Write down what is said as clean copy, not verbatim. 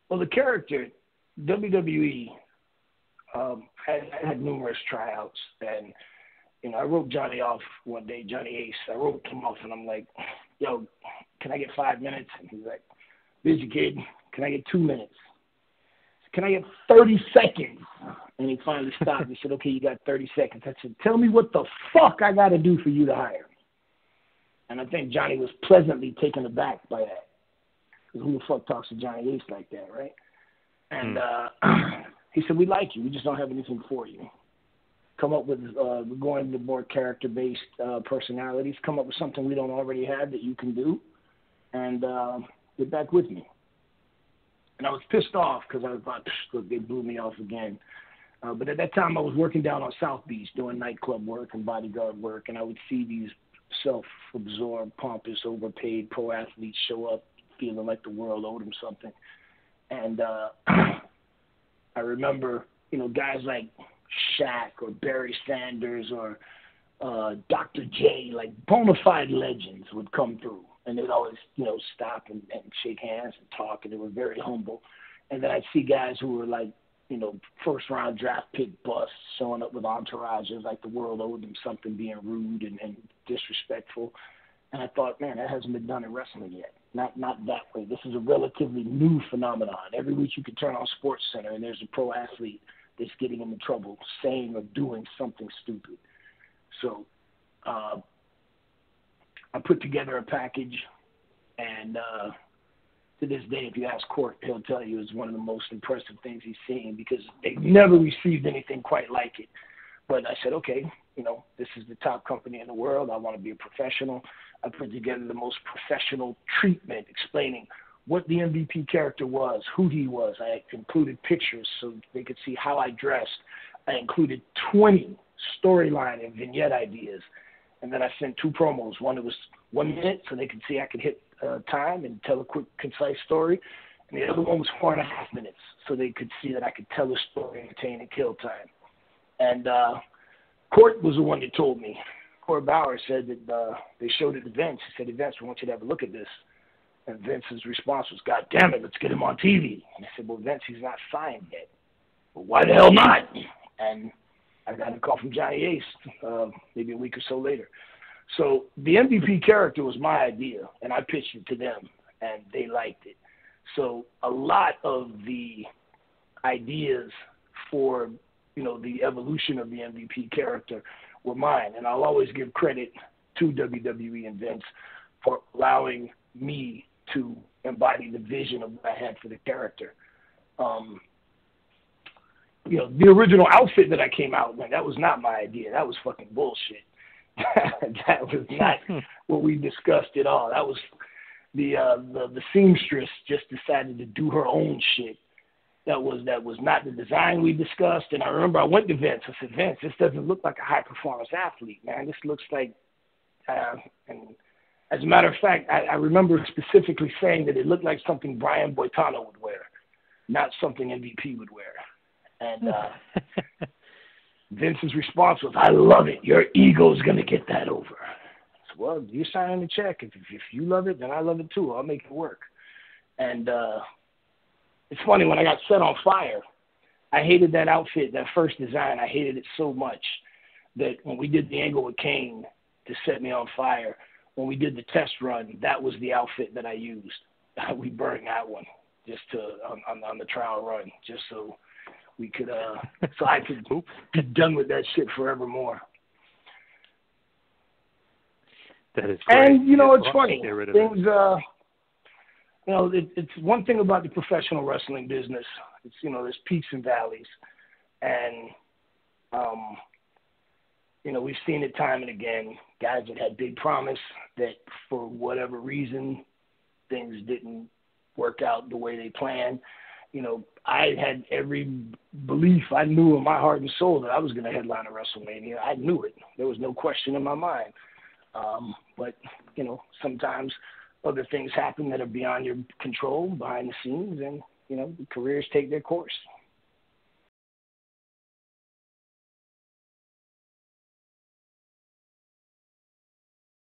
Well, the character, WWE, had numerous tryouts, and I wrote Johnny off one day, Johnny Ace. I wrote him off, and I'm like, "Yo, can I get 5 minutes?" And he's like, "Busy kid, can I get 2 minutes? Can I get 30 seconds?" And he finally stopped. He said, "Okay, you got 30 seconds." I said, "Tell me what the fuck I got to do for you to hire me." And I think Johnny was pleasantly taken aback by that. Because who the fuck talks to Johnny Ace like that, right? And he said, "We like you. We just don't have anything for you. Come up with, we're going to more character-based personalities. Come up with something we don't already have that you can do, and get back with me." And I was pissed off because I thought, look, they blew me off again. But at that time, I was working down on South Beach doing nightclub work and bodyguard work, and I would see these self-absorbed, pompous, overpaid pro athletes show up feeling like the world owed them something. And I remember, guys like Shaq or Barry Sanders or Dr. J, like bona fide legends would come through. And they'd always, stop and shake hands and talk, and they were very humble. And then I'd see guys who were like, first-round draft pick busts showing up with entourages like the world owed them something, being rude and disrespectful. And I thought, man, that hasn't been done in wrestling yet. Not that way. This is a relatively new phenomenon. Every week you can turn on SportsCenter and there's a pro athlete that's getting into trouble saying or doing something stupid. So I put together a package, and to this day, if you ask Court, he'll tell you it's one of the most impressive things he's seen because they've never received anything quite like it. But I said, okay, this is the top company in the world. I want to be a professional. I put together the most professional treatment explaining what the MVP character was, who he was. I included pictures so they could see how I dressed. I included 20 storyline and vignette ideas. And then I sent 2 promos. One that was 1 minute so they could see I could hit time and tell a quick, concise story. And the other one was 4.5 minutes so they could see that I could tell a story, entertain, and kill time. And Court was the one that told me. Court Bauer said that they showed it to Vince. He said, "Vince, we want you to have a look at this." And Vince's response was, "God damn it, let's get him on TV." And I said, "Well, Vince, he's not signed yet." "Well, why the hell not?" And I got a call from Johnny Ace maybe a week or so later. So the MVP character was my idea, and I pitched it to them, and they liked it. So a lot of the ideas for, the evolution of the MVP character were mine, and I'll always give credit to WWE and Vince for allowing me to embody the vision of what I had for the character. The original outfit that I came out with, that was not my idea. That was fucking bullshit. That was not what we discussed at all. That was the seamstress just decided to do her own shit. That was not the design we discussed. And I remember I went to Vince. I said, "Vince, this doesn't look like a high-performance athlete, man. This looks like," and as a matter of fact, I remember specifically saying that it looked like something Brian Boitano would wear, not something MVP would wear. And Vince's response was, "I love it. Your ego's going to get that over." I said, "Well, you're signing the check. If you love it, then I love it too. I'll make it work." And it's funny, when I got set on fire, I hated that outfit, that first design. I hated it so much that when we did the angle with Kane to set me on fire, when we did the test run, that was the outfit that I used. We burned that one just on the trial run, just so we could, so I could be done with that shit forevermore. That is great. And, it's funny. Things, it's one thing about the professional wrestling business. It's, there's peaks and valleys. And, we've seen it time and again. Guys that had big promise that for whatever reason, things didn't work out the way they planned. I had every belief. I knew in my heart and soul that I was going to headline a WrestleMania. I knew it. There was no question in my mind. But, sometimes other things happen that are beyond your control behind the scenes, and, the careers take their course.